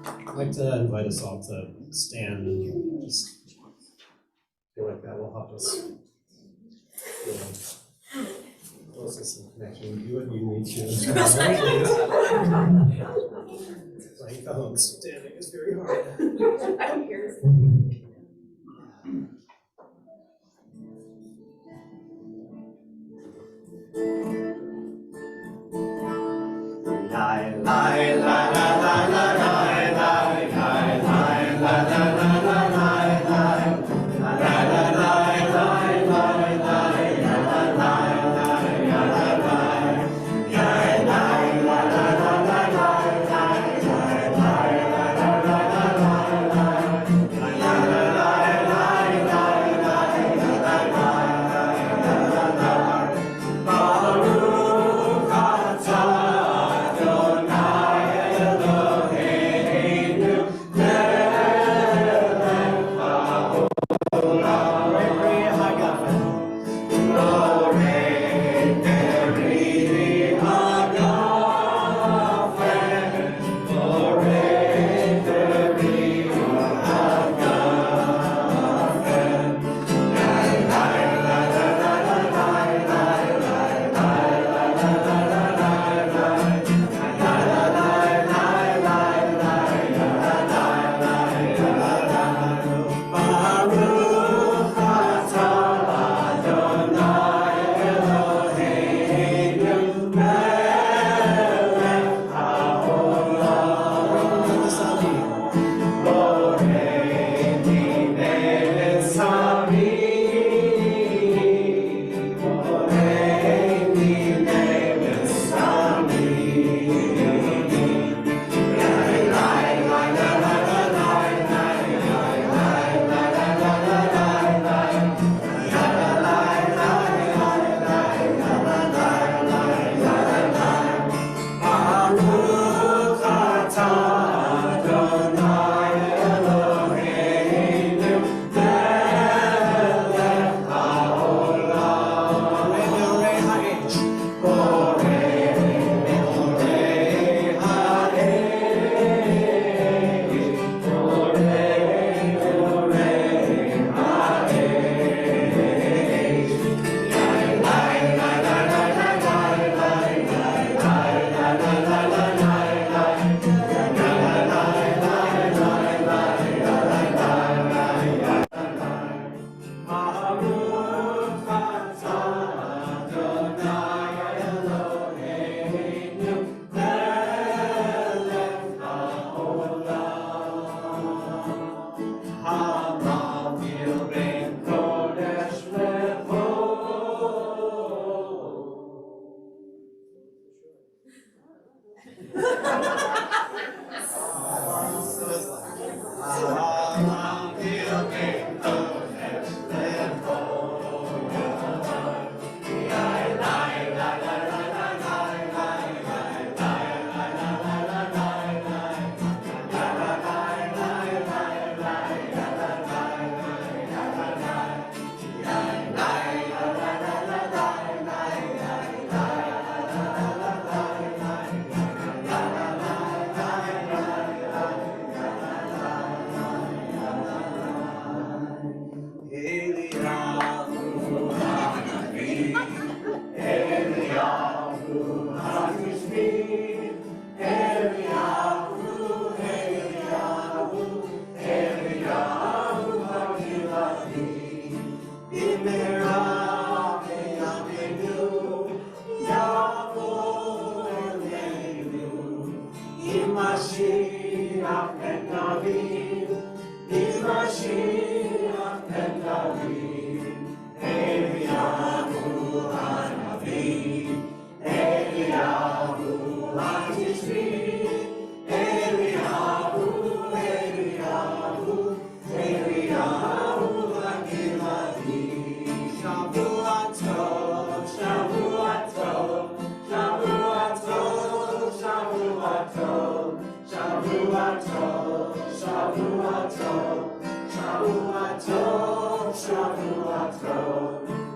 I'd like to invite us all to stand and just feel like that will help us feel closest in connection. Do what you need to as well. Playing alone standing is very hard. I'm here.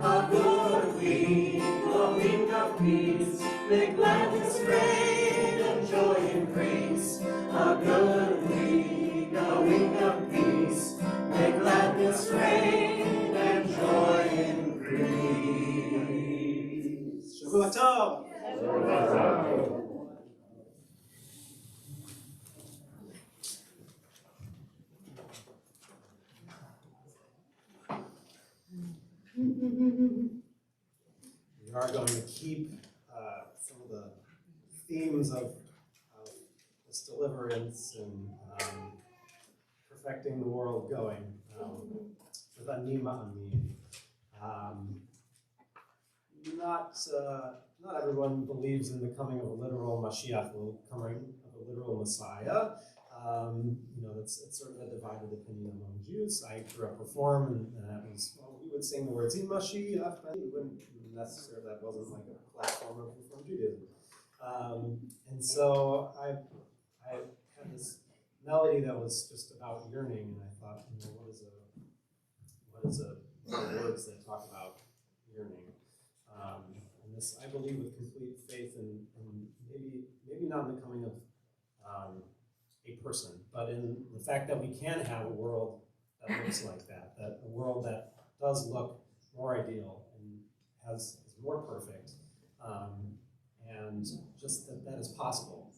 A good week, a week of peace, make gladness reign and joy increase. A good week. are going to keep some of the themes of this deliverance and perfecting the world going with Anima Amin. Not everyone believes in the coming of a literal Mashiach, the coming of a literal Messiah. It's sort of a divided opinion among Jews. I grew up Reform, and that was, well, we would sing the words in Mashiach, but we wouldn't necessarily, that wasn't like a platform of Reform Judaism. And so I had this melody that was just about yearning, and I thought, what is words that talk about yearning? And this, I believe, with complete faith in maybe not in the coming of a person, but in the fact that we can have a world that looks like that a world that does look more ideal and is more perfect, and just that is possible.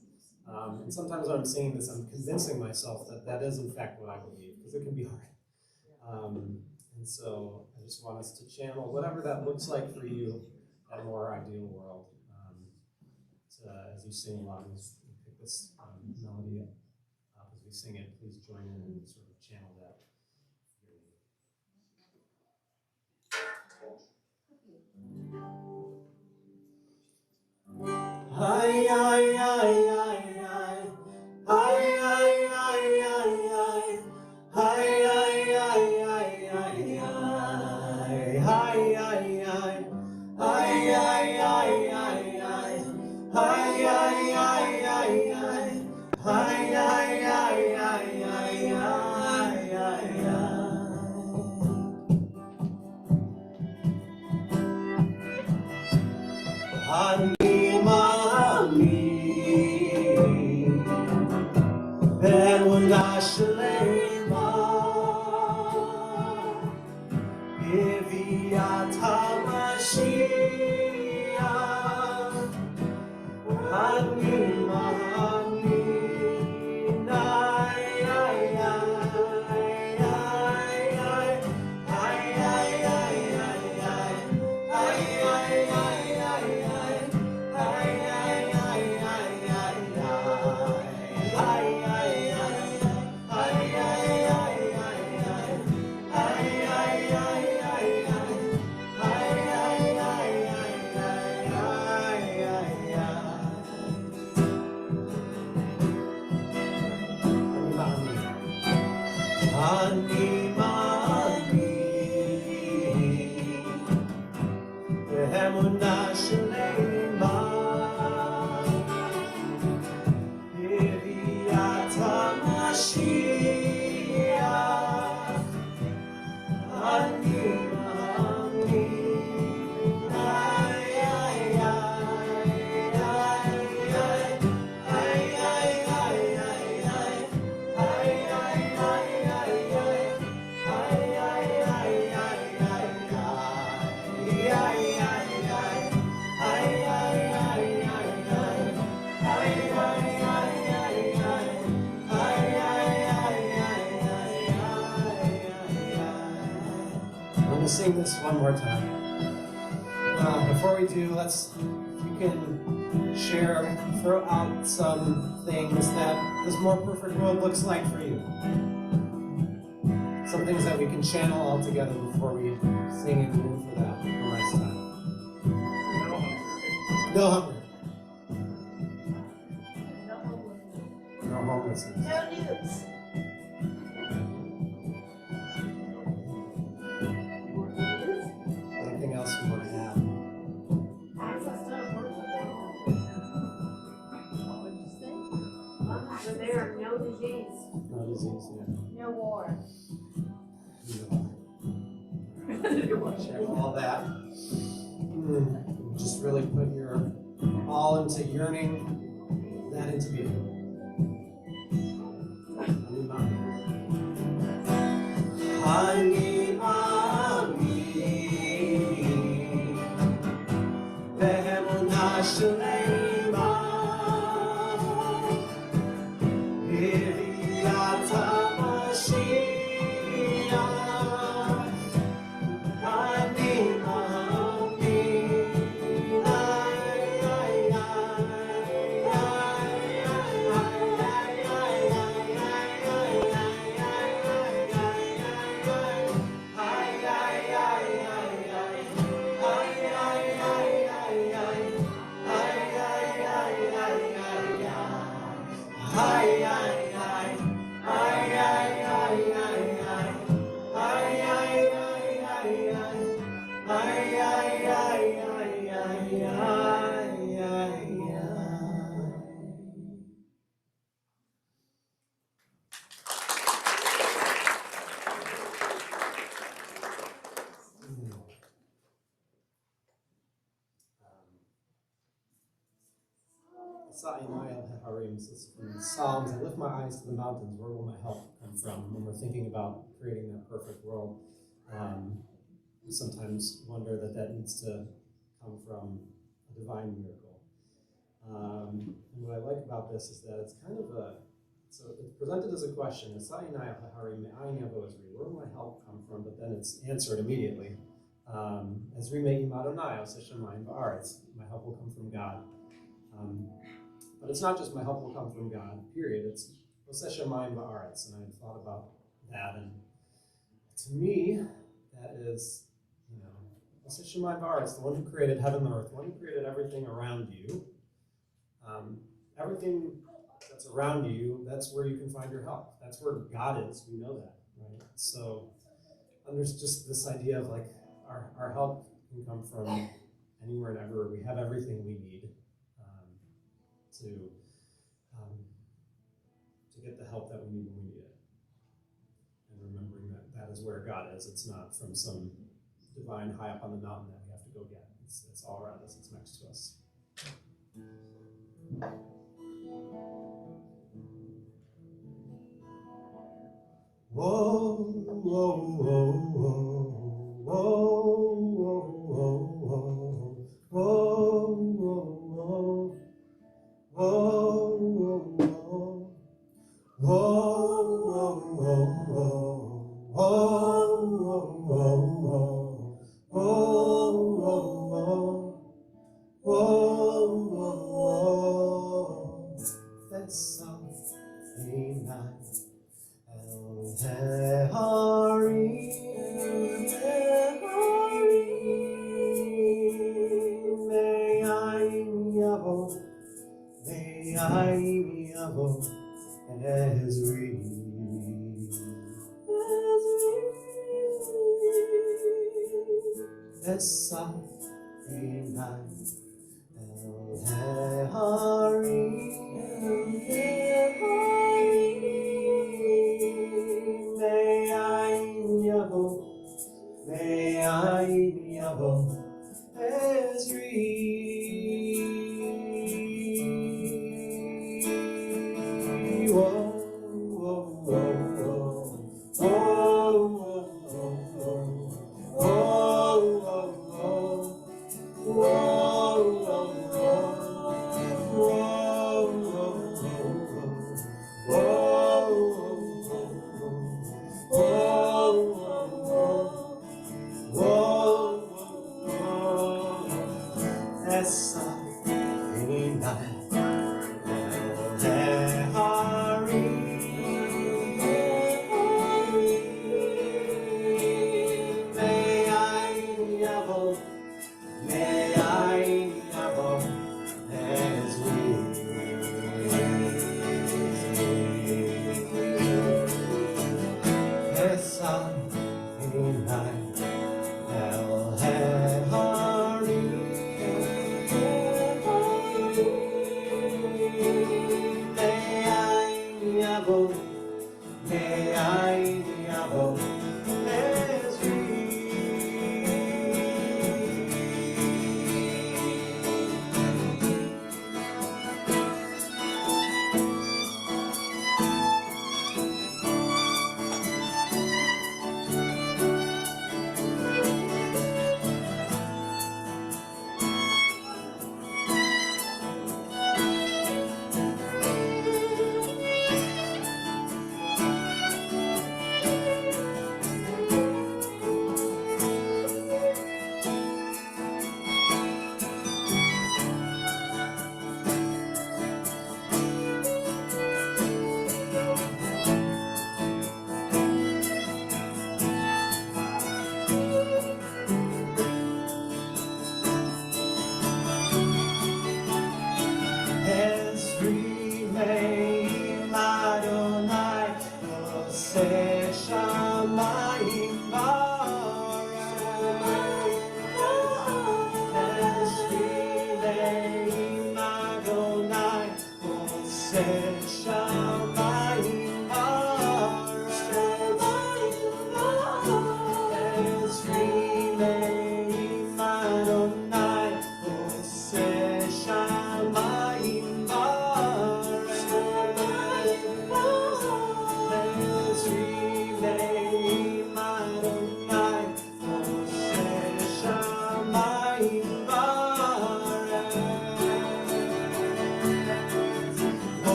And sometimes when I'm saying this, I'm convincing myself that is in fact what I believe, because it can be hard. And so I just want us to channel whatever that looks like for you, that more ideal world. As you sing along, as you pick this melody up, as we sing it, please join in and sort of channel that. Hi, hi, hi, hi, hi. Hi, hi, hi, hi, hi. Hi, hi, hi, hi, hi, hi. Hi, hi, hi. Hi, hi, hi, hi, hi. Hi, hi, hi, hi, hi. Hi, hi, hi, hi, hi, hi, Be'emunah shelema, Beviat HaMashiach, Anima Amin, ay, ay, ay, ay, ay, ay, ay, Be'emunah shelema, Beviat HaMashiach, Anima Amin, ay, ay, ay, ay, ay, ay, ay, I'm going to sing this one more time. Before we do, if you can share, throw out some things that this more perfect world looks like for you. Some things that we can channel all together before we sing and move for that one last time. No hunger. No homelessness. No news. Anything else you want to add? So there are no disease, No disease, yeah. no war. Check all that. Just really put your all into yearning, that into being. Ani Ami, Be'emunah shelema, Beviat HaMashiach, Ani Ami, comes from the Psalms. I lift my eyes to the mountains. Where will my help come from? When we're thinking about creating that perfect world, we sometimes wonder that needs to come from a divine miracle. And what I like about this is that it's kind of so it's presented as a question. It's where will my help come from? But then it's answered immediately. Ezri me'im Adonai, Oseshamayim ba'aretz. My help will come from God. But it's not just my help will come from God, period. It's Oseshamayim ba'aretz. And I've thought about that. And to me, that is, Oseshamayim ba'aretz, the one who created heaven and earth, the one who created everything around you. Everything that's around you, that's where you can find your help. That's where God is. We know that, right? So there's just this idea of like our help can come from anywhere and everywhere. We have everything we need to get the help that we need when we need it. And remembering that that is where God is. It's not from some divine high up on the mountain that we have to go get. It's all around us. It's next to us. Whoa, whoa, whoa, whoa, whoa, whoa, whoa, whoa, whoa, whoa, whoa,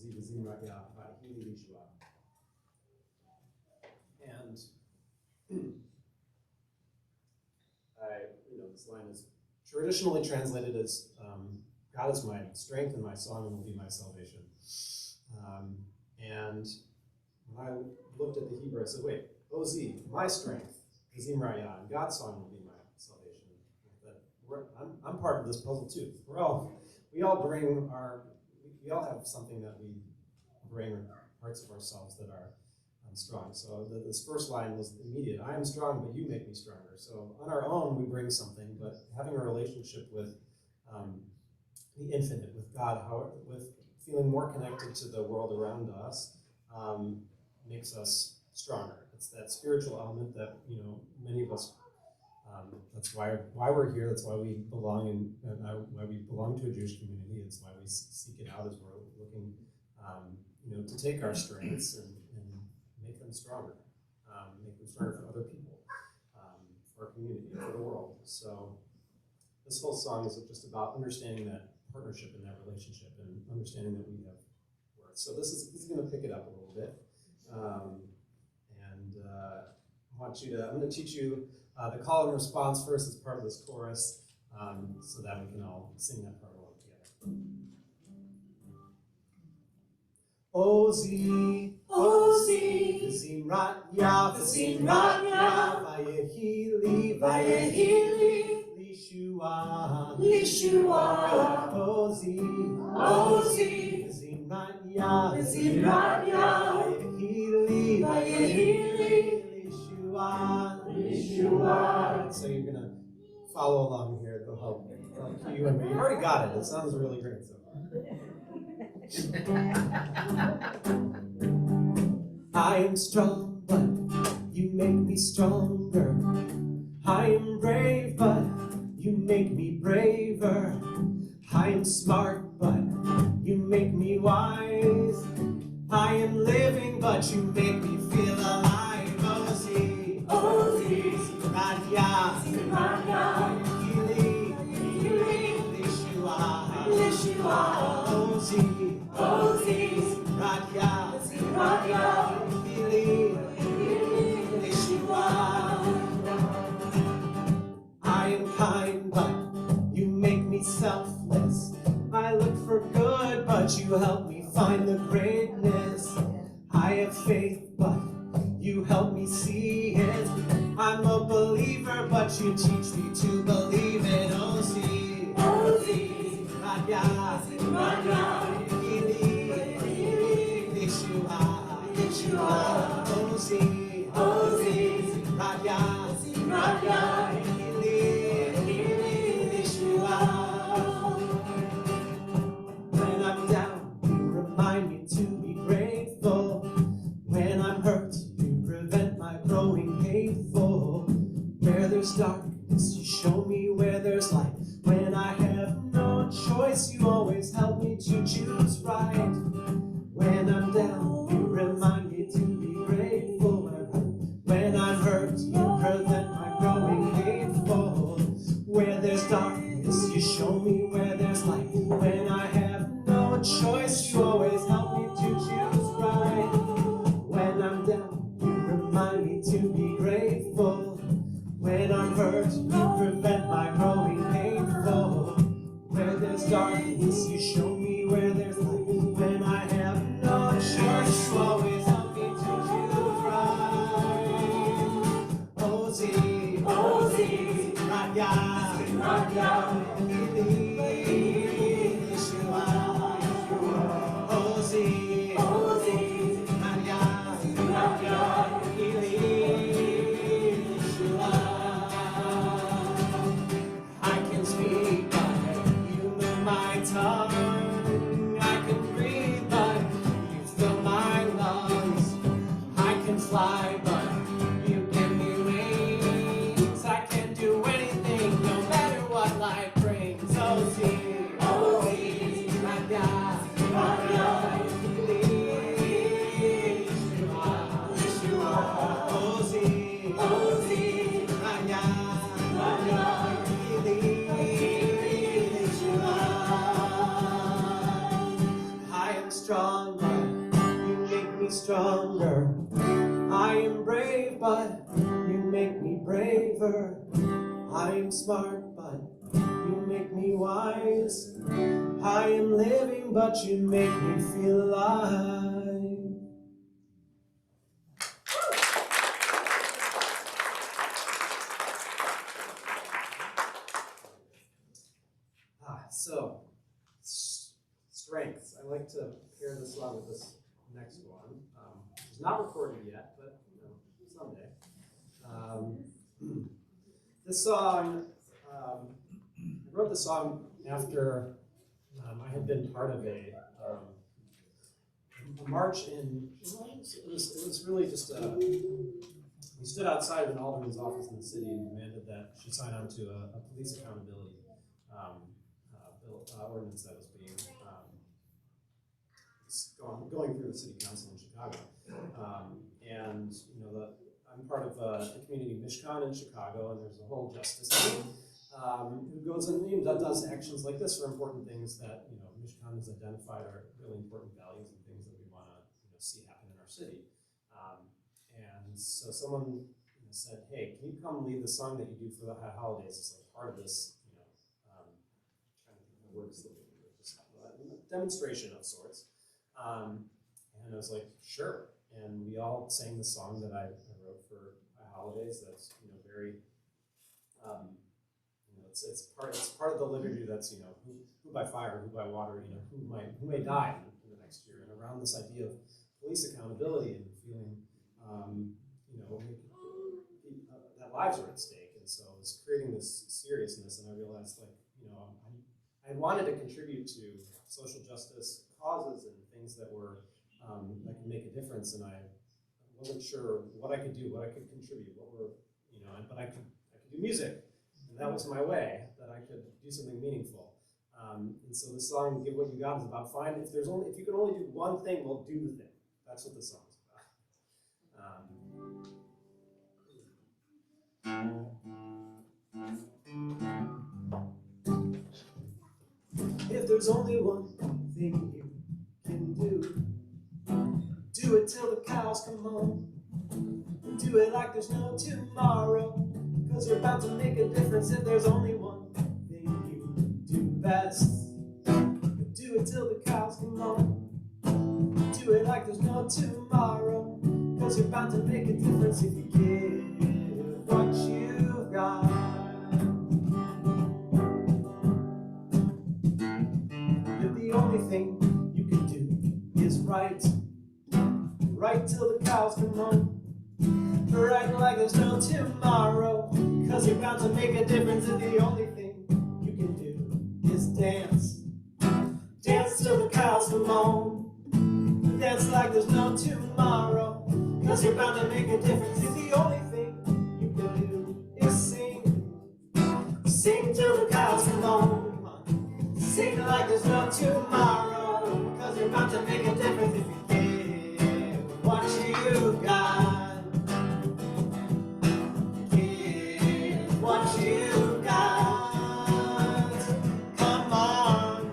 Ozi v'zim ra'ya va'hili lishua. And this line is traditionally translated as God is my strength and my song and will be my salvation. And when I looked at the Hebrew, I said, wait, Ozi, my strength, v'zim ra'ya, and God's song will be my salvation. I'm part of this puzzle too. We all have something that we bring, parts of ourselves that are strong. So this first line was immediate. I am strong, but you make me stronger. So on our own, we bring something, but having a relationship with the infinite, with God, with feeling more connected to the world around us, makes us stronger. It's that spiritual element that many of us. That's why we're here. That's why we belong why we belong to a Jewish community. It's why we seek it out as we're looking, to take our strengths and make them stronger for other people, for our community, for the world. So this whole song is just about understanding that partnership and that relationship, and understanding that we have worth. So this is going to pick it up a little bit, I'm going to teach you the call and response first as part of this chorus, so that we can all sing that part along together. Ozi, Ozi, v'zim ra'ya, v'zim ra'ya, v'yehili, v'yehili, lishua, lishua. Ozi, Ozi, v'zim ra'ya, v'zim ra'ya, v'yehili, v'yehili, lishua, lishua. So you're gonna follow along here. They'll help cue you in, but you've already got it. It sounds really great so far. I am strong, but you make me stronger. I am brave, but you make me braver. I am smart, but you make me wise. I am living, but you make me feel alive. Ozi, Ozi, Ra'ya, Ra'ya, Hili, Hili, Lishua, Lishua. Ozi, Ozi, Ra'ya, Ra'ya, Hili, Hili, Lishua. I am kind, but you make me selfless. I look for good, but you help me find the greatness. I have faith, but you help me see it. I'm a believer, but you teach me to believe it. Ozi, Ozi, Ra'ya, Ra'ya, Hili, Lishua, Lishua. Ozi, Ozi, Ra'ya, Ra'ya, Hili, Hili, Lishua. When I'm down, you remind me to be grateful. When I'm hurt, you prevent my growing hateful. Where there's darkness, you show me where there's light. When I have no choice, you always help me to choose me stronger. I am brave, but you make me braver. I am smart, but you make me wise. I am living, but you make me feel alive. So, strengths. I like to pair this song with this next one. It's not recorded yet, but someday. This song, I wrote the song after I had been part of a march in. It was really just we stood outside of an alderman's office in the city and demanded that she sign on to a police accountability ordinance that was being going through the city council in Chicago. And I'm part of the community Mishkan in Chicago, and there's a whole justice team who goes and does actions like this for important things that Mishkan has identified are really important values and things that we want to see happen in our city. And so someone said, "Hey, can you come lead the song that you do for the holidays? It's like part of this." Works, just a demonstration of sorts. And I was like, sure. And we all sang the song that I wrote for holidays. That's very, it's part of the liturgy. That's who by fire, who by water, who may die in the next year. And around this idea of police accountability and feeling, that lives are at stake. And so I was creating this seriousness, and I realized I wanted to contribute to social justice causes and things that were that could make a difference, and I wasn't sure what I could do, what I could contribute, but I could do music, and that was my way that I could do something meaningful. And so the song "Give What You Got" is about if you can only do one thing, well, do the thing. That's what the song's about. If there's only one thing you can do it till the cows come home. Do it like there's no tomorrow, 'cause you're about to make a difference. If there's only one thing you do best, do it till the cows come home. Do it like there's no tomorrow, 'cause you're about to make a difference. If you give what you've got, the only thing you can do is right till the cows come home. Right like there's no tomorrow, 'cause you're bound to make a difference. And the only thing you can do is dance till the cows come home. Dance like there's no tomorrow, 'cause you're bound to make a difference. And the only thing you can do is sing till the cows come home. Sing like there's no tomorrow, 'cause you're about to make a difference. If you give what you got, give what you got. Come on,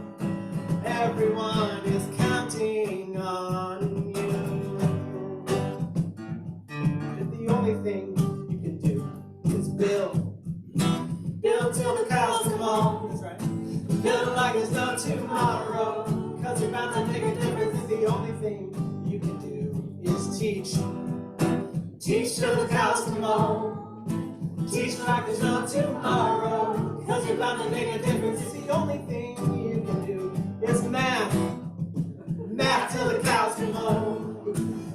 everyone is counting on you. If the only thing you can do is build till the cows come home. That's right. Build like there's no tomorrow, 'cause you're about to make a difference. And the only thing you can do is teach till the cows come home. Teach like there's no tomorrow, 'cause you're about to make a difference. And the only thing you can do is math till the cows come home.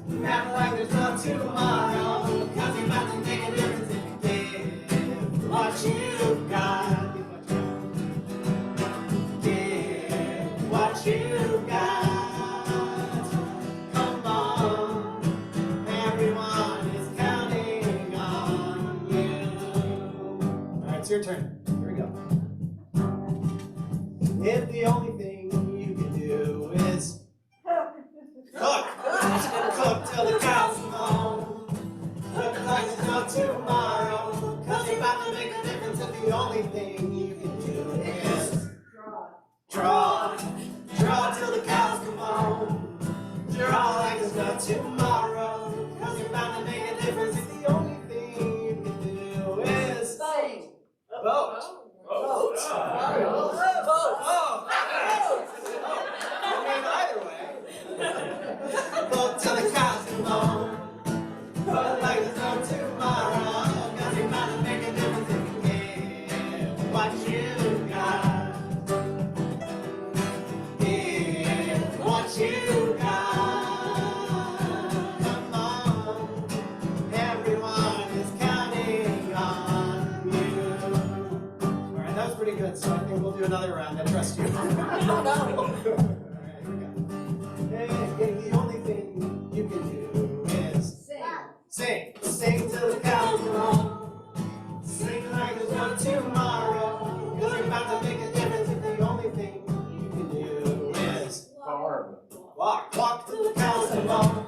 Math like there's no tomorrow, 'cause you're about to make a difference. If you give what you got, what you got. Come on, everyone is counting on you. All right, it's your turn. Here we go. If the only thing you can do is cook till the cows come home. Cook like there's no tomorrow, 'cause you're about to make a difference. If the only thing you can do is draw till the cows come home. Draw like there's no of tomorrow. Cause you're bound to make a difference if the only thing you can do is Vote. vote. Vote. I mean, either way. Vote till the cows come home. Vote like there's no tomorrow. Cause you're bound to make a difference if you give what you got. Give what you got. Come on. Everyone is counting on you. Alright, that was pretty good, so I think we'll do another round. I trust you. Alright, here we go. Hey, the only thing you can do is sing. Sing till the cows come home. Sing like there's no tomorrow. Cause you're about to make a difference if the only thing you can do is walk. Walk till the cows come home.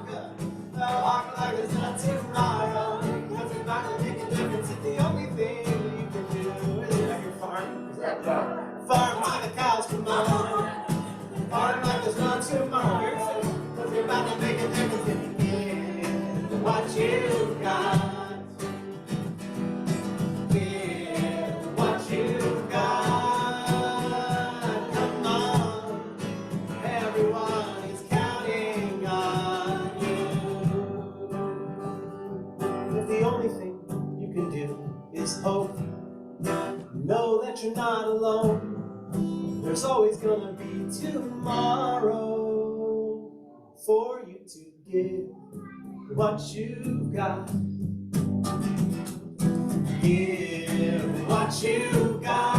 Walk like there's no tomorrow. Cause you're about to make a difference if the only thing you can do is have your farm. Farm till the cows come home. Farm like there's no tomorrow. Cause you're about to make a difference if you give what you got. Give what you got. Come on. Everyone is counting on you. If the only thing you can do is hope, know that you're not alone. There's always gonna be tomorrow for you to give what you got. Give what you got.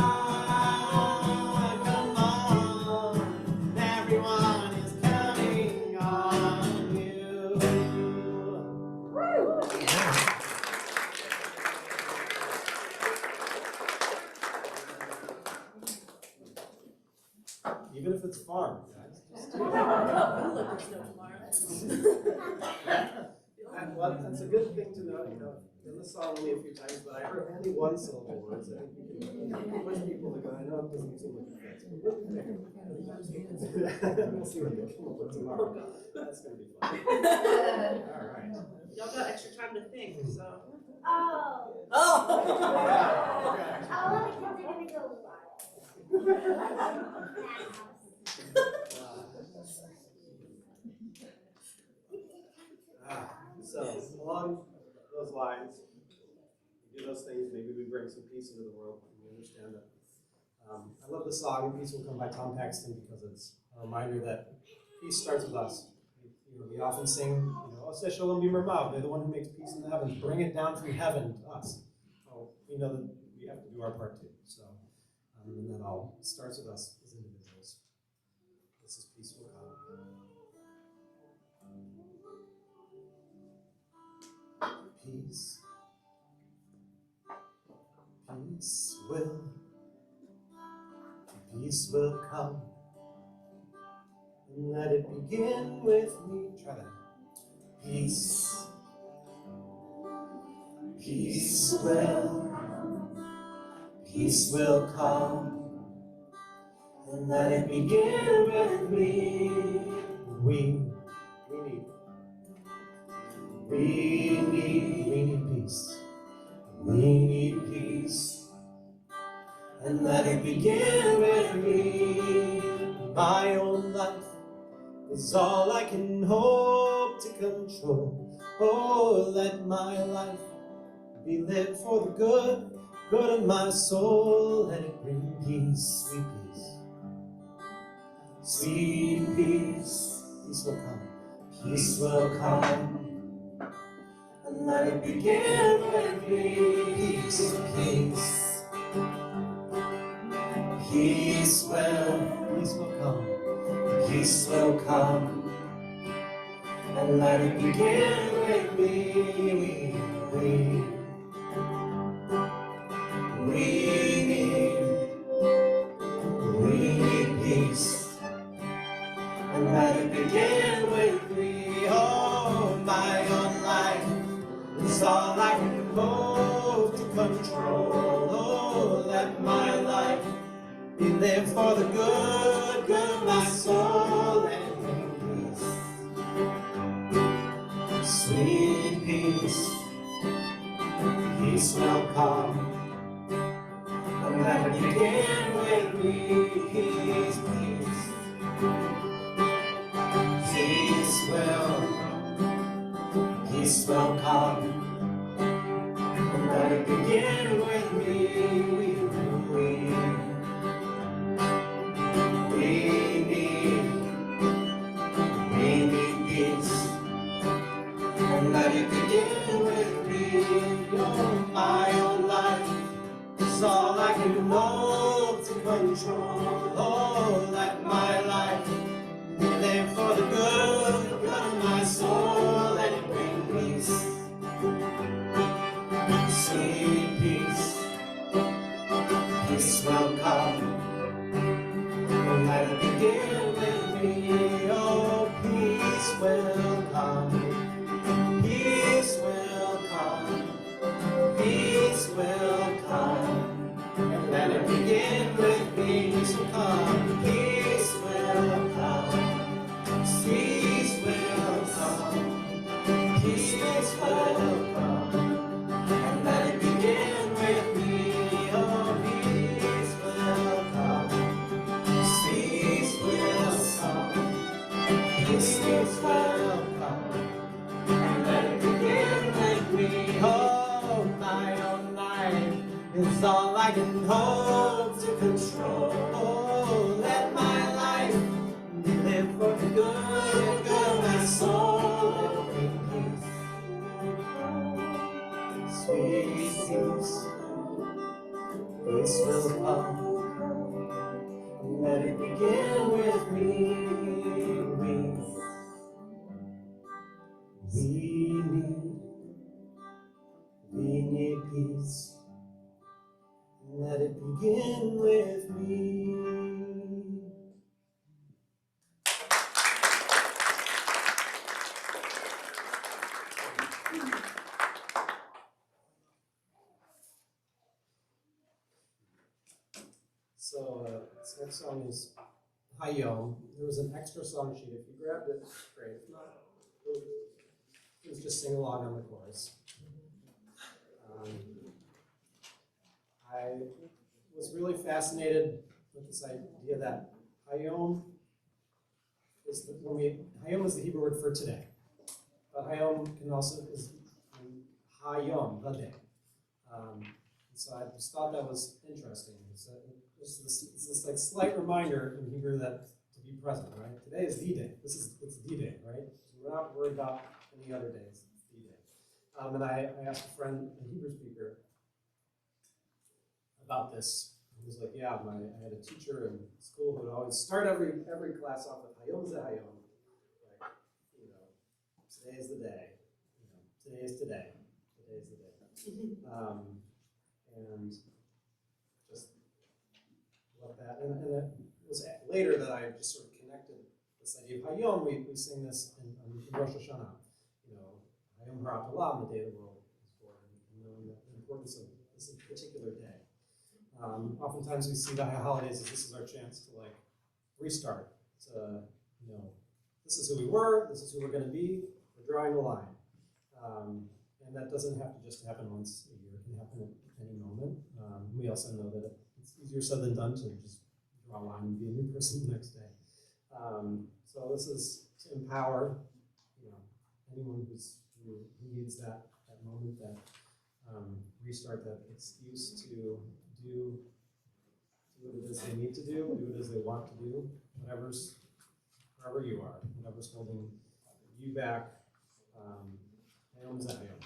Come on, everyone is counting on you. Even if it's farm, guys. Just do it. Well, that's a good thing to know. You know, in the song only a few times, but I heard only one syllable words. I think you can push people to go. I know it doesn't seem like it fits, but we'll see what they come up with tomorrow. That's gonna be fun. All right. Y'all got extra time to think, so. Oh. Oh! Okay. All of the kids are gonna go So along those lines, we do those things, maybe we bring some peace into the world, and we understand that. I love the song "Peace Will Come" by Tom Paxton because it's a reminder that peace starts with us. We often sing, "Oseh Shalom B'Mermav," they're the one who makes peace in the heavens. Bring it down from heaven to us. So we know that we have to do our part too. So, and that all starts with us as individuals. This is peace will come. Peace. Peace will come. And let it begin with me. Try that. Peace will come. And let it begin with me. We need peace. We need peace. And let it begin with me. My own life is all I can hope to control. Oh, let my life be lived for the good of my soul. Let it bring peace, sweet peace. Sweet peace, peace will come. Peace will come. And let it begin with me. Peace. Peace will come. Peace will come. And let it begin with me. We need peace. And let it begin with me. Oh, my own life is all I can hope to control. Oh, let my life be lived for the good of my soul and peace. Sweet peace, peace will come. And let it begin with me. Peace, peace. Peace will come. And let it begin with me. We need peace. And let it begin with me. My own life is all I can hope to control. Oh, let my life be there for the good of my soul. Let it bring peace, sweet peace. Peace will come. And let it begin with me. Oh, peace will come. Peace will come. Peace will come. And let it begin with me. Peace will come. Peace will come. Peace will come. Peace will come. And let it begin with me. Oh, peace will come. Peace will come. Peace will come. And let it begin with me. Oh, my own life is all I can hope to control. Oh, let my life be lived for the good of my soul. Sweet peace, peace will come. Let it begin with me. We need peace. Let it begin with me. So this next song is Hayom. There was an extra song sheet. If you grabbed it, great. If not, please just sing along on the chorus. I was really fascinated with this idea that Hayom is Hayom is the Hebrew word for today, but Hayom can also is Hayom, the day. So I just thought that was interesting. It's this like slight reminder in Hebrew that to be present, right? Today is the day. It's the day, right? So we're not worried about any other days. It's the day. And I asked a friend, a Hebrew speaker, about this. He was like, yeah, I had a teacher in school who would always start every class off with Hayom Zehayom. Like, today is the day. Today is today. Today is the day. And just let that. And it was later that I just sort of connected this idea of Hayom. We sing this in Rosh Hashanah. Hayom Ha'atolah, the day the world was born, and knowing the importance of this particular day. Oftentimes we see the holidays as this is our chance to like restart. To this is who we were, this is who we're going to be. We're drawing a line, and that doesn't have to just happen once a year. It can happen at any moment. We also know that it's easier said than done to just draw a line and be a new person the next day. So this is to empower anyone who needs that moment, that restart, that excuse to do what it is they need to do what it is they want to do, wherever you are, whatever's holding you back. Hayom Zehayom.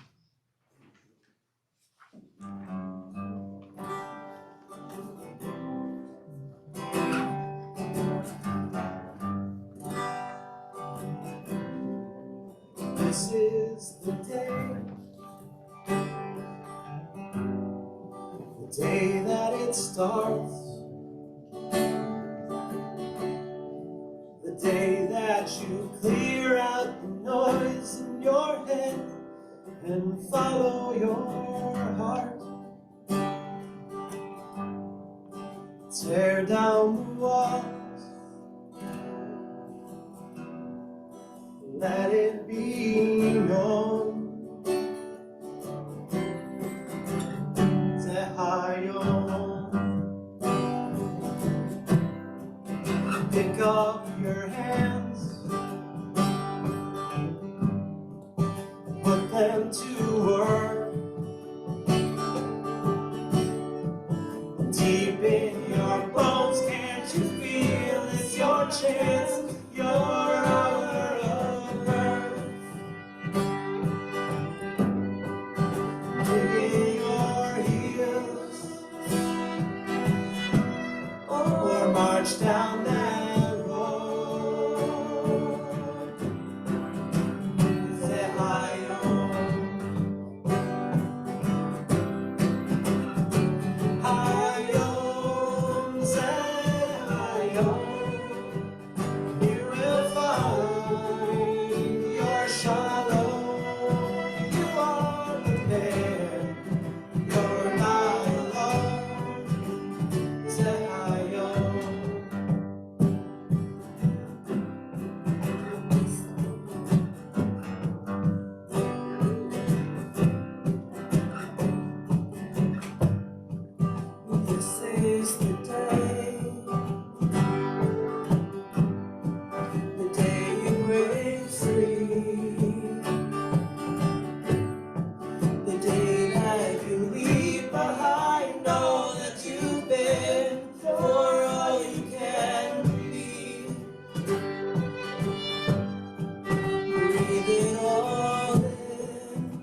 This is the day that it starts, the day that you clear out the noise in your head and follow your heart. Tear down the walls, let it be known them to work. Deep in your bones, can't you feel it's your chance? You're out of earth. Digging your heels or march down that road. Zehayo, Hayom, Zehayo. You will find your shalom. You are prepared. You're not alone. Zehayo. This is the day you break free, the day that you leave behind all that you've been for all you can be. Breathe it all in,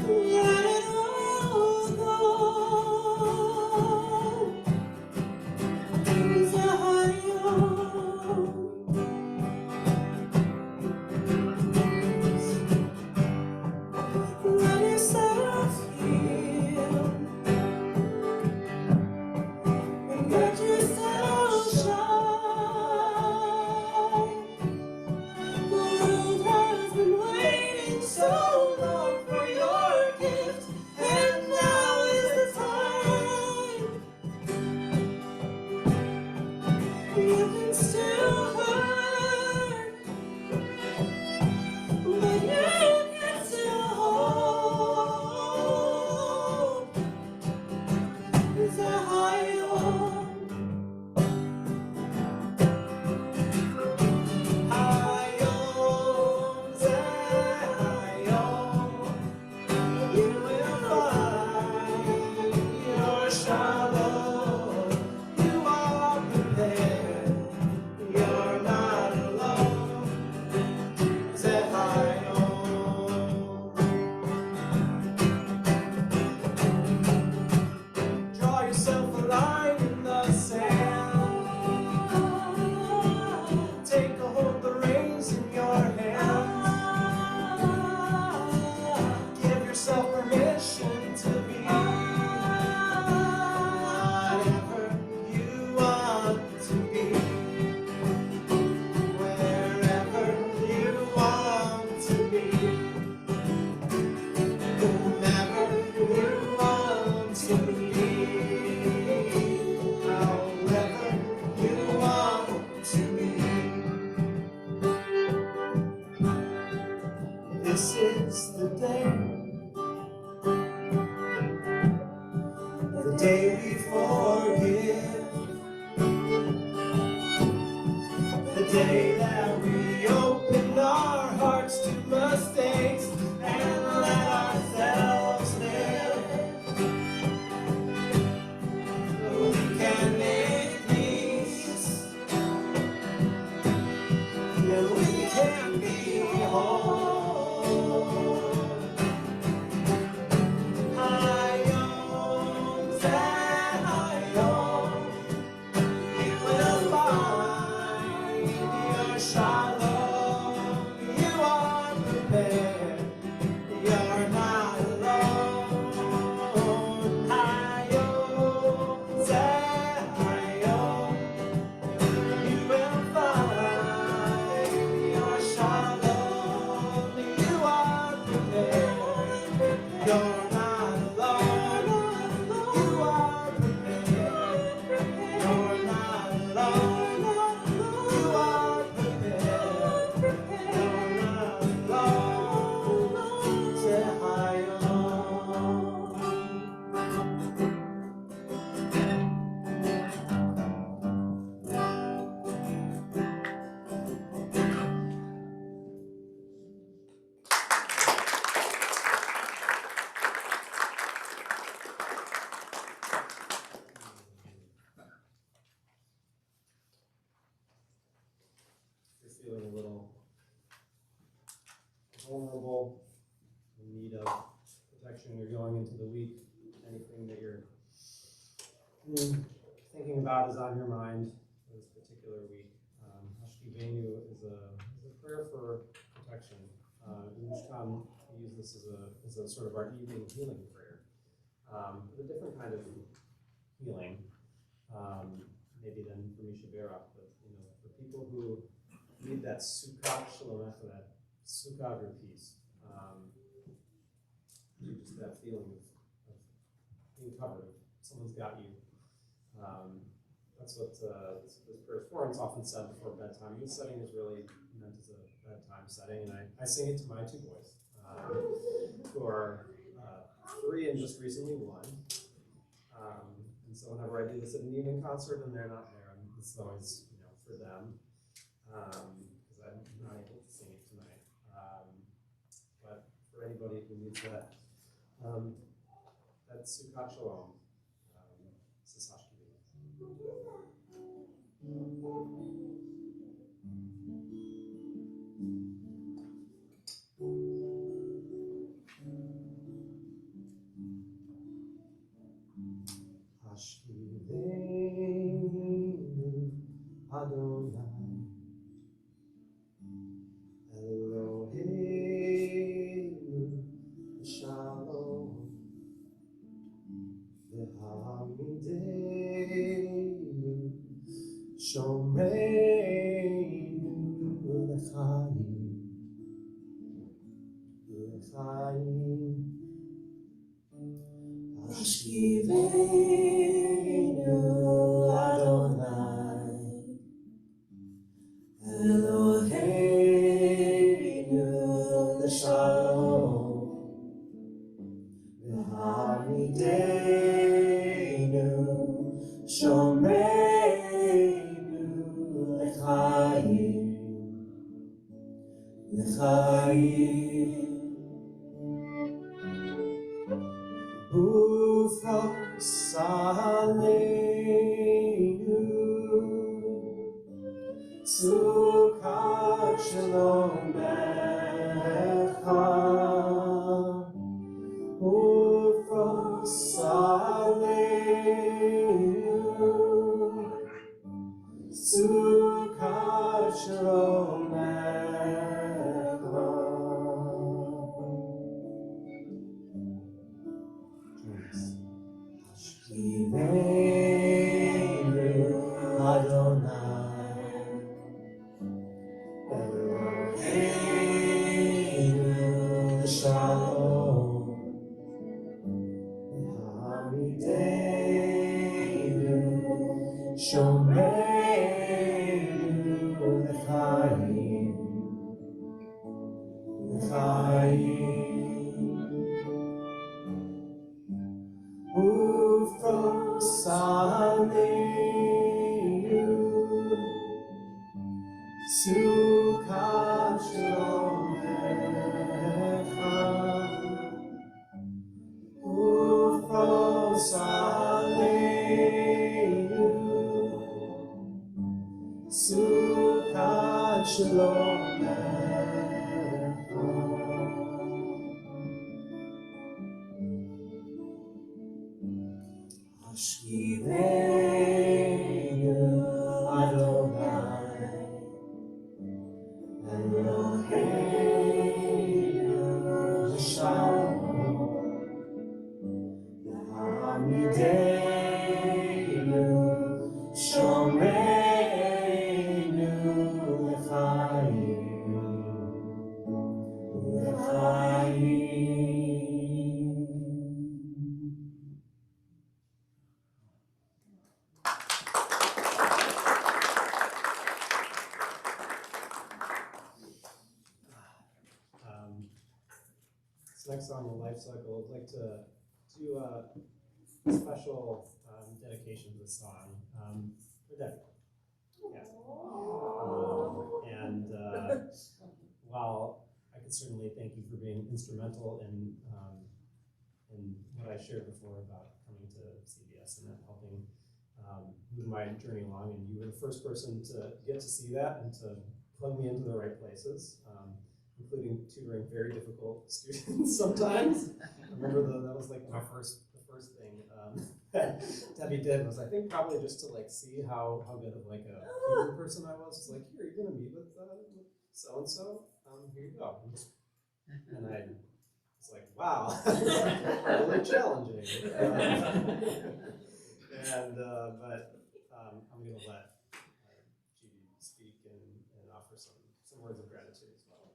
let it all go. Things are higher. Let yourself heal and let yourself shine. The world has been waiting so long for your gift, and now is the time. You can still hurt, but you can still hold. It's a higher. Hayom, Zehayom. You will find your shalom. You are prepared. You're not alone. Zehayom. Draw yourself a line in the sand. Take a hold of the reins in your hands. Give yourself permission to be whatever you want to be. Wherever you want to be. Whomever you want to be. However you want to be. This is the day we forgive, the day that we open our hearts to mistakes and let ourselves live. We can make peace, and we can be whole. Hayom, Zehayom. You will find your shalom. You are prepared. You're not alone. Hayom, Zehayom. You will find your shalom. vulnerable, in need of protection, you're going into the week, anything that you're thinking about is on your mind for this particular week. Hashki Venu is a prayer for protection. In Mishkan, we use this as a sort of our evening healing prayer. But a different kind of healing, maybe than for Misha Berach, but for people who need that sukkah shalom, that sukkah of your peace. Just that feeling of being covered. Someone's got you. That's what this prayer is for. It's often said before bedtime. This setting is really meant as a bedtime setting, and I sing it to my two boys, who are 3 and just recently 1. And so whenever I do this at an evening concert and they're not there, this is always for them, because I'm not able to sing it tonight. But for anybody who needs that, that's Sukkot Shalom. This is Hashki. Hashkivenu Adonai Eloheinu Shalom V'hamidenu Shomreinu L'chaim Hashkivenu Adonai Eloheinu L'shalom V'hamidenu Shomreinu L'chaim Ufos aleinu Sukkot Shalom Echa Ufos aleinu Sukkot Shalom Echa Hashkivenu Adonai Eloheinu Shalom V'hamidenu Shomreinu L'chaim Ufos aleinu Sukkot Shalom Echa Ufos aleinu Sukkot Shalom Echa Hashkivenu Adonai Eloheinu Shalom V'hamidenu Shomreinu L'chaim This next song, The Life Cycle, I'd like to do a special dedication to this song for Debbie. Yeah. And while I could certainly thank you for being instrumental in what I shared before about coming to CBS and that helping move my journey along, and you were the first person to get to see that and to plug me into the right places, including tutoring very difficult students sometimes. I remember that was like the first thing that Debbie did was I think probably just to like see how good of like a tutor person I was. It's like, here, you're gonna meet with so and so. Here you go. And I was like, wow, really challenging. But I'm gonna let Judy speak and offer some words of gratitude as well.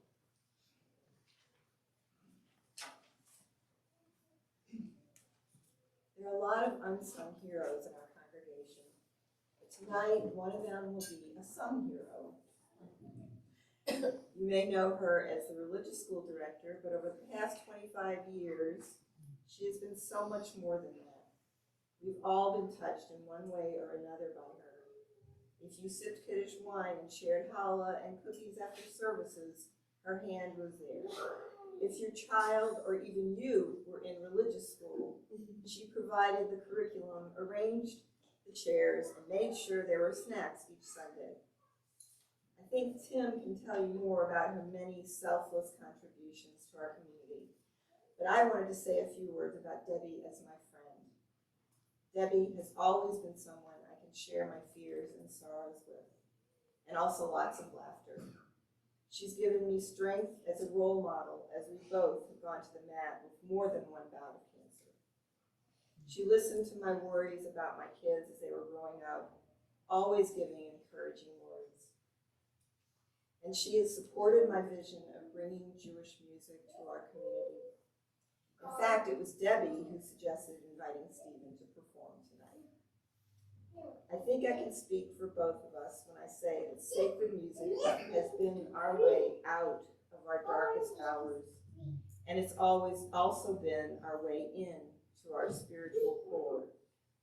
There are a lot of unsung heroes in our congregation, but tonight one of them will be a sung hero. You may know her as the religious school director, but over the past 25 years, she has been so much more than that. We've all been touched in one way or another by her. If you sipped Kiddush wine and shared challah and cookies after services, her hand was there. If your child or even you were in religious school, she provided the curriculum, arranged the chairs, and made sure there were snacks each Sunday. I think Tim can tell you more about her many selfless contributions to our community, but I wanted to say a few words about Debbie as my friend. Debbie has always been someone I can share my fears and sorrows with, and also lots of laughter. She's given me strength as a role model as we both have gone to the mat with more than one bout of cancer. She listened to my worries about my kids as they were growing up, always giving encouraging words. And she has supported my vision of bringing Jewish music to our community. In fact, it was Debbie who suggested inviting Stephen to perform tonight. I think I can speak for both of us when I say that sacred music has been our way out of our darkest hours, and it's always also been our way in to our spiritual core,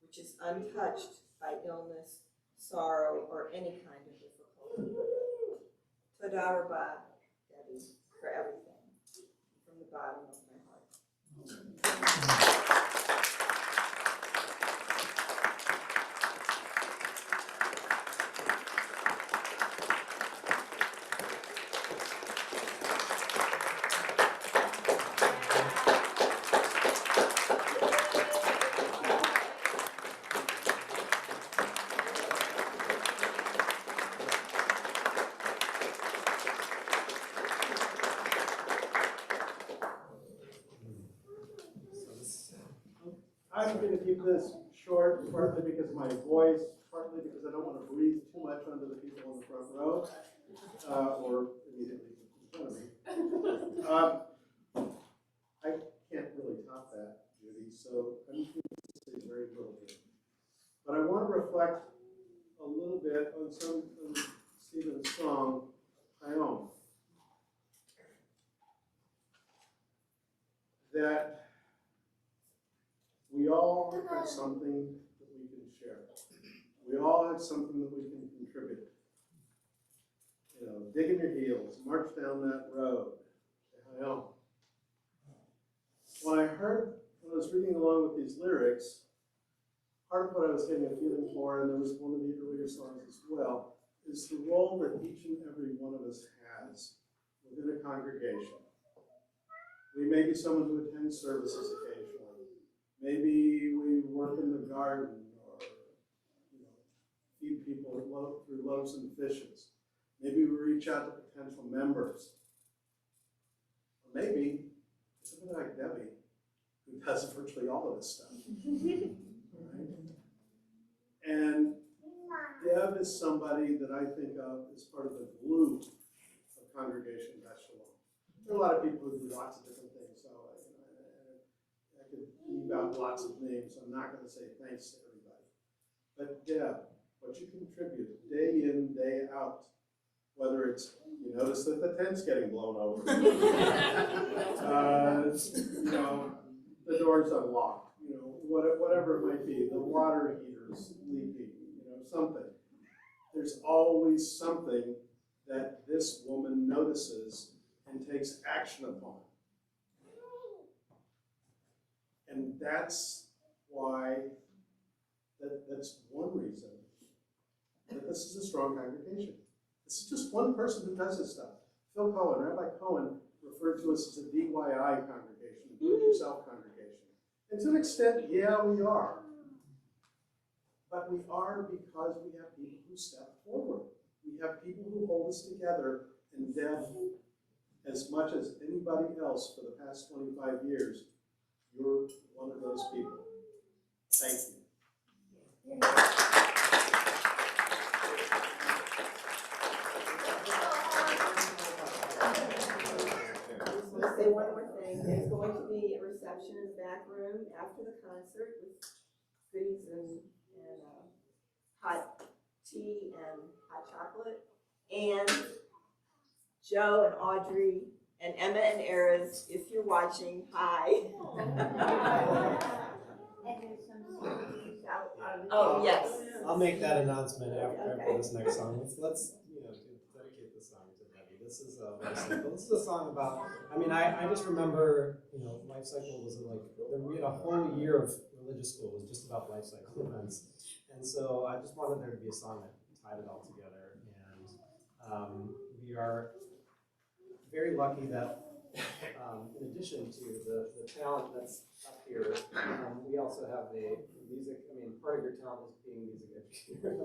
which is untouched by illness, sorrow, or any kind of difficulty. Toda rabah, Debbie, for everything, from the bottom of my heart. I'm going to keep this short, partly because of my voice, partly because I don't want to breathe too much onto the people in the front row, or immediately in front of me. I can't really top that, Judy, so I'm just going to say very little here. But I want to reflect a little bit on Stephen's song, Hayom. That we all have something that we can share. We all have something that we can contribute. You know, dig in your heels, march down that road. I know. When I was reading along with these lyrics, part of what I was getting a feeling for, and there was one of the earlier songs as well, is the role that each and every one of us has within a congregation. We may be someone who attends services occasionally. Maybe we work in the garden or feed people through loaves and fishes. Maybe we reach out to potential members. Or maybe somebody like Debbie, who does virtually all of this stuff. Right? And Deb is somebody that I think of as part of the glue of Congregation Beth Shalom. There are a lot of people who do lots of different things, so I could leave out lots of names. I'm not going to say thanks to everybody. But Deb, what you contribute day in, day out, whether it's, you notice that the tent's getting blown over, the door's unlocked, whatever it might be, the water heater's leaking, something. There's always something that this woman notices and takes action upon. And that's why, that's one reason that this is a strong congregation. This is just one person who does this stuff. Phil Cohen, Rabbi Cohen, referred to us as a DYI congregation, a do-it-yourself congregation. And to an extent, yeah, we are. But we are because we have people who step forward. We have people who hold us together, and Deb, as much as anybody else for the past 25 years, you're one of those people. Thank you. I just want to say one more thing. There's going to be a reception in the back room after the concert with goodies and hot tea and hot chocolate. And Joe and Audrey and Emma and Eris, if you're watching, hi. Oh, yes. I'll make that announcement after this next song. Let's dedicate this song to Debbie. This is Life Cycle. This is a song about, I just remember, Life Cycle was we had a whole year of religious school was just about life cycle events. And so I just wanted there to be a song that tied it all together. And we are very lucky that in addition to the talent that's up here, we also have a music, part of your talent is being music educator,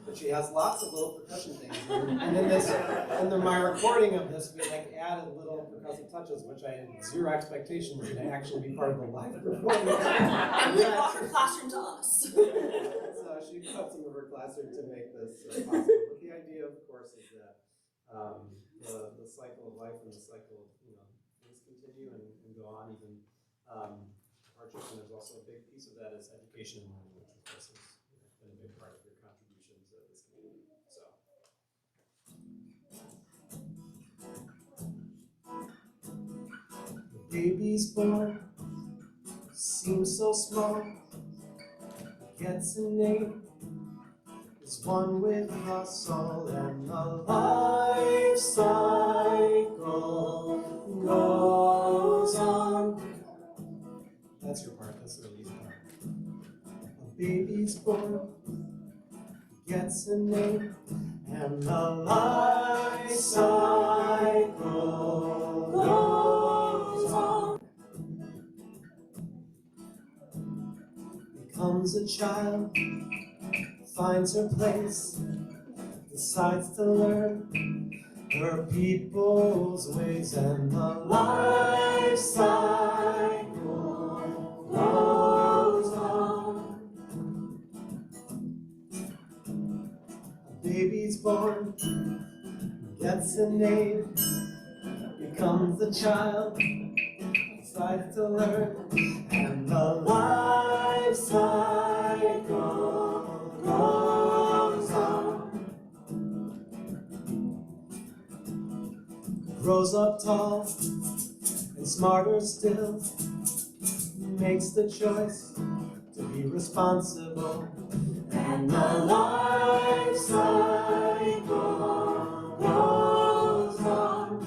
but she has lots of little percussion things. And in my recording of this, we added little percussive touches, which I had zero expectations to actually be part of the live performance. And we brought her classroom to us. So she cut some of her classroom to make this possible. But the idea, of course, is that the cycle of life and the cycle of things continue and go on. Even hardship, and there's also a big piece of that is education and learning, which of course has been a big part of your contributions to this community. So the baby's born, seems so small, gets a name, is one with us all, and the life cycle goes on. That's your part, that's the release part. A baby's born, gets a name, and the life cycle goes on. Becomes a child, finds her place, decides to learn her people's ways, and the life cycle goes on. A baby's born, gets a name, becomes a child, decides to learn, and the life cycle goes on. Grows up tall and smarter still, makes the choice to be responsible, and the life cycle goes on.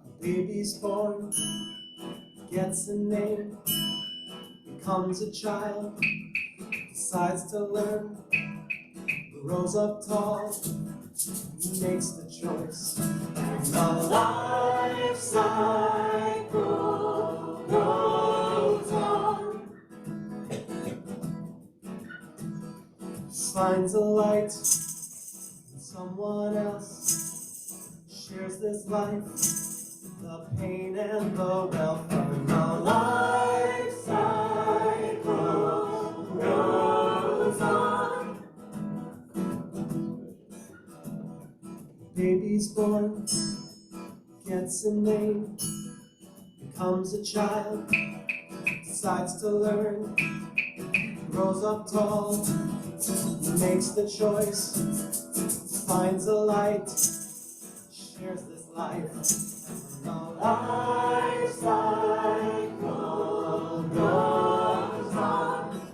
A baby's born, gets a name, becomes a child, decides to learn, grows up tall, makes the choice, and the life cycle goes on. Finds a light in someone else, shares this life, the pain and the wealth, and the life cycle goes on. Baby's born, gets a name, becomes a child, decides to learn, grows up tall, makes the choice, finds a light, shares this life, and the life cycle goes on.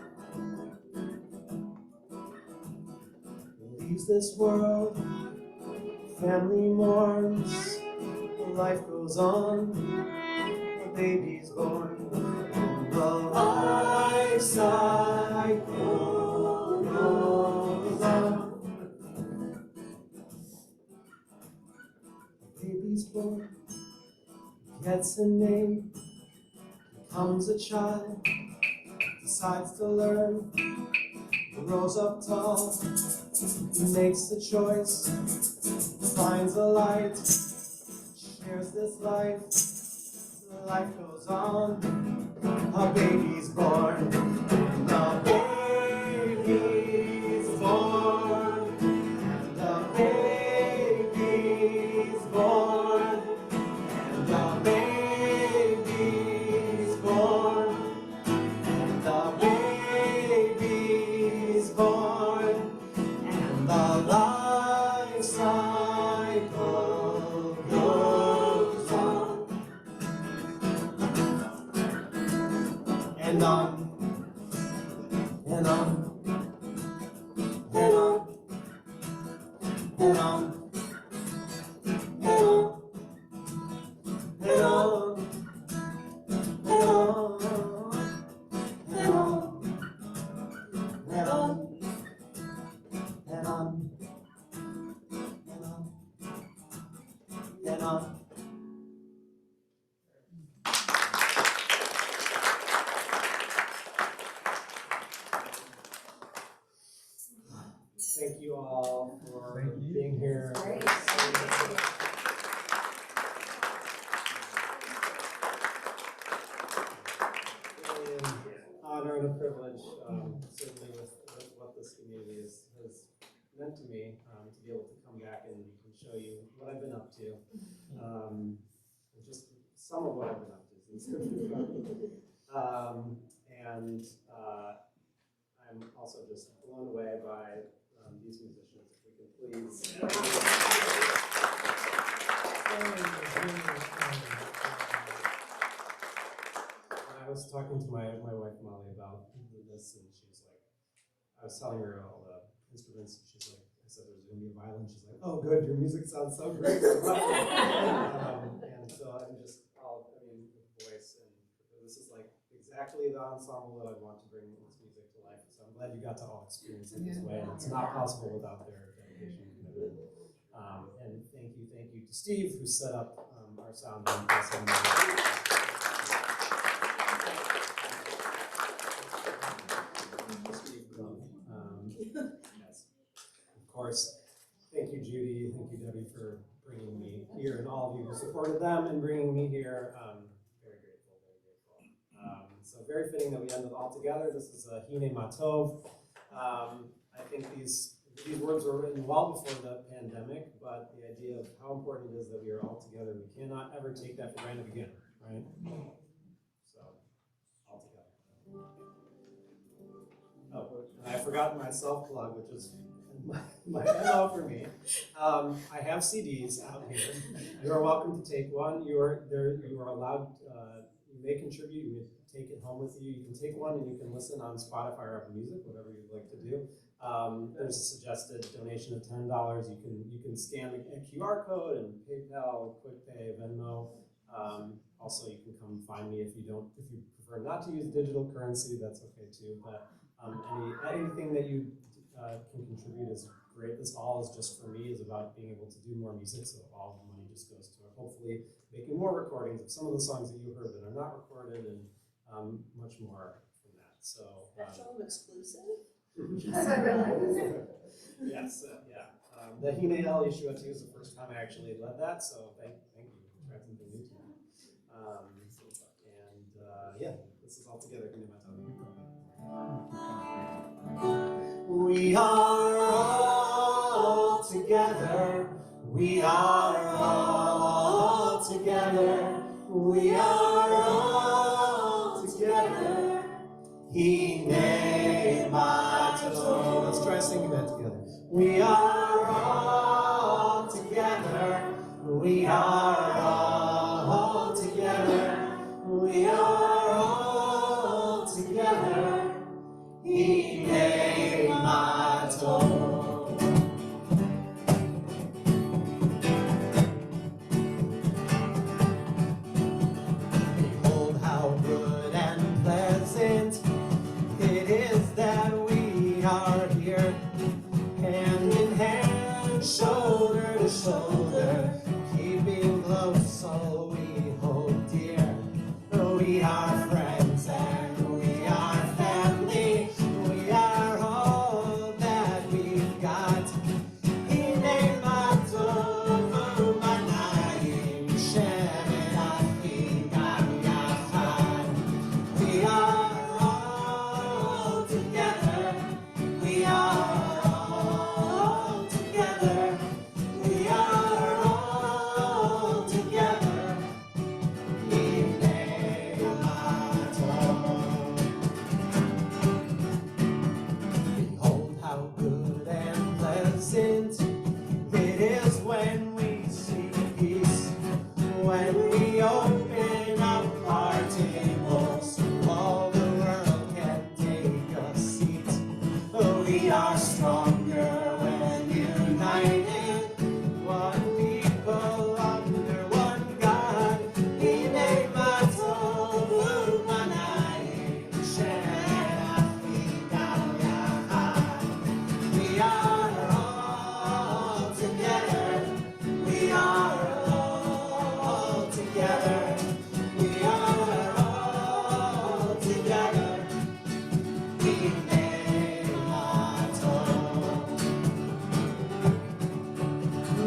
Leaves this world, family mourns, life goes on, a baby's born, and the life cycle goes on. baby's born, gets a name, becomes a child, decides to learn, grows up tall, makes a choice, finds a light, shares this life, life goes on, a baby's born, a baby's born, the baby's born, and the baby's born, and the baby's born, and the life cycle goes on, and on, and on, and on, and on, and on, and on, and on, and on, and on, and on, and on. Thank you all for being here. Great. An honor and a privilege, certainly with what this community has meant to me, to be able to come back and show you what I've been up to. Just some of what I've been up to since and I'm also just blown away by these musicians. If we could please. I was talking to my wife Molly about this, and she was like, I was telling her all the instruments, and she's like, I said there's going to be a violin. She's like, oh, good, your music sounds so great. And so I'm just, the voice, and this is like exactly the ensemble that I want to bring this music to life. So I'm glad you got to all experience it this way, and it's not possible without their dedication and commitment. And thank you to Steve, who set up our sound. Yes. Of course, thank you, Judy. Thank you, Debbie, for bringing me here, and all of you who supported them and bringing me here. Very grateful, very grateful. So very fitting that we end it all together. This is Hine Matov. I think these words were written well before the pandemic, but the idea of how important it is that we are all together, we cannot ever take that for granted again, right? So, all together. Oh, and I forgot my self-plug, which is my MO for me. I have CDs out here. You are welcome to take one. You are allowed, you may contribute, you may take it home with you. You can take one and you can listen on Spotify or Apple Music, whatever you'd like to do. There's a suggested donation of $10. You can scan a QR code and PayPal, QuickPay, Venmo. Also, you can come find me if you prefer not to use digital currency. That's okay too. But anything that you can contribute is great. This all is just for me, is about being able to do more music. So all the money just goes to it. Hopefully, making more recordings of some of the songs that you heard that are not recorded, and much more from that. So Special exclusive? Yes, yeah. The Hine El Yeshua too is the first time I actually led that, so thank you. Tried something new to me. Yeah, this is all together. We are all together. We are all together. We are all together. Hine Matov. Let's try singing that together. We are all together. We are all together. We are all together. Hine Matov. Behold how good and pleasant it is that we are here, hand in hand, shoulder to shoulder, keeping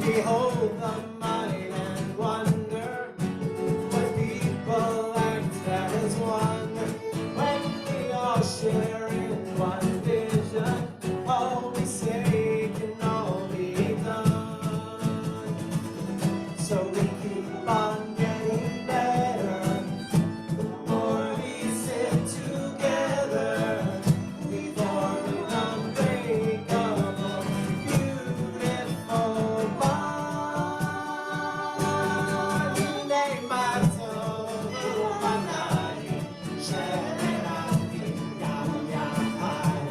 behold the might and wonder, when people act as one, when we all share in one vision, all we say can all be done. So we keep on getting better, the more we sit together, we form an unbreakable, beautiful bond. Name my soul, Manai, Shenanati, Yam Yam Hai.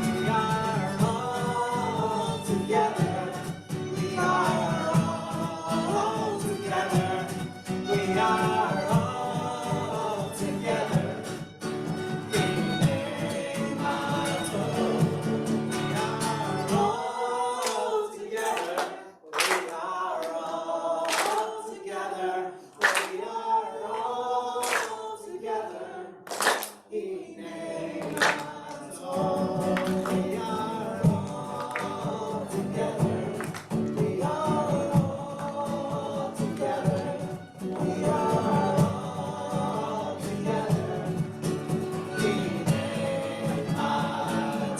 We are all together. We are all together. We are all together. We name my soul. We are all together. We are all together. We are all together. We name my soul. We are all together. We are all together. We are all together. We name my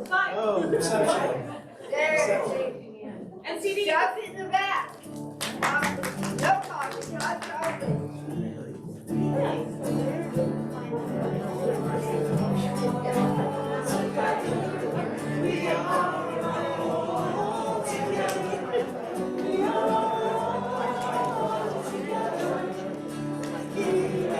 Fine. Oh, reception. There's shaking in. And CD. Shut in the back. No coffee, hot chocolate.